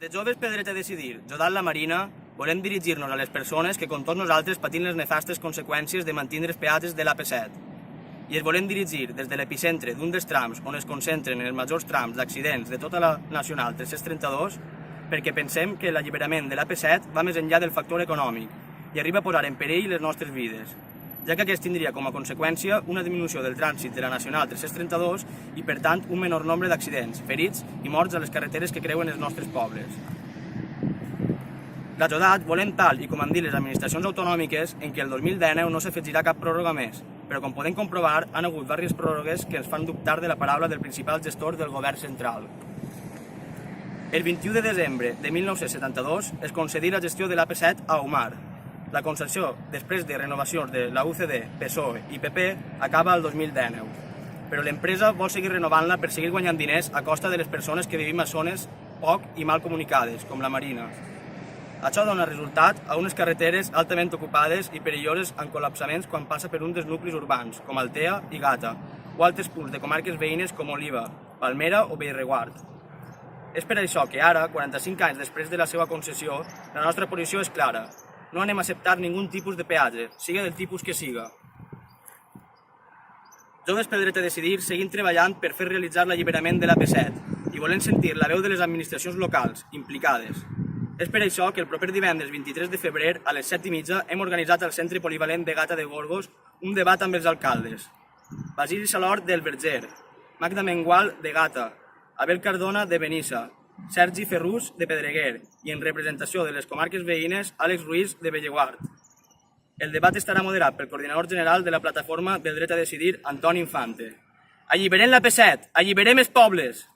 De joves per dret a decidir, Jodant la Marina, volem dirigir-nos a les persones que, com tots nosaltres, patim les nefastes conseqüències de mantindre els peatges de l'AP7. I es volem dirigir des de l'epicentre d'un dels trams on es concentren els majors trams d'accidents de tota la Nacional 332 perquè pensem que l'alliberament de l'AP7 va més enllà del factor econòmic i arriba a posar en perill les nostres vides, ja que aquest tindria com a conseqüència una disminució del trànsit de la Nacional 332 i, per tant, un menor nombre d'accidents, ferits i morts a les carreteres que creuen els nostres pobles. La Jodat volem tal i com han dit les administracions autonòmiques en què el 2019 no s'afegirà cap pròrroga més, però com podem comprovar han hagut diverses pròrrogues que ens fan dubtar de la paraula del principal gestor del govern central. El 21 de desembre de 1972 es concedí la gestió de l'AP7 a Omar. La concessió, després de renovacions de la UCD, PSOE i PP, acaba el 2019. Però l'empresa vol seguir renovant-la per seguir guanyant diners a costa de les persones que vivim a zones poc i mal comunicades, com la Marina. Això dona resultat a unes carreteres altament ocupades i perilloses amb col·lapsaments quan passa per un dels nuclis urbans, com Altea i Gata, o altres punts de comarques veïnes com Oliva, Palmera o Bellreguard. És per això que ara, 45 anys després de la seva concessió, la nostra posició és clara. No anem a acceptar ningun tipus de peatge, siga del tipus que siga. Joves pel dret a decidir seguim treballant per fer realitzar l'alliberament de l'AP7 i volem sentir la veu de les administracions locals implicades. És per això que el proper divendres 23 de febrer a les 7:30 hem organitzat al Centre Polivalent de Gata de Gorgos un debat amb els alcaldes. Basili Salor del Verger, Magda Mengual de Gata, Abel Cardona de Benissa, Sergi Ferrús de Pedreguer i en representació de les comarques veïnes Àlex Ruiz de Belleguard. El debat estarà moderat pel coordinador general de la plataforma del dret a decidir, Antoni Infante. Alliberem l'AP7, alliberem els pobles!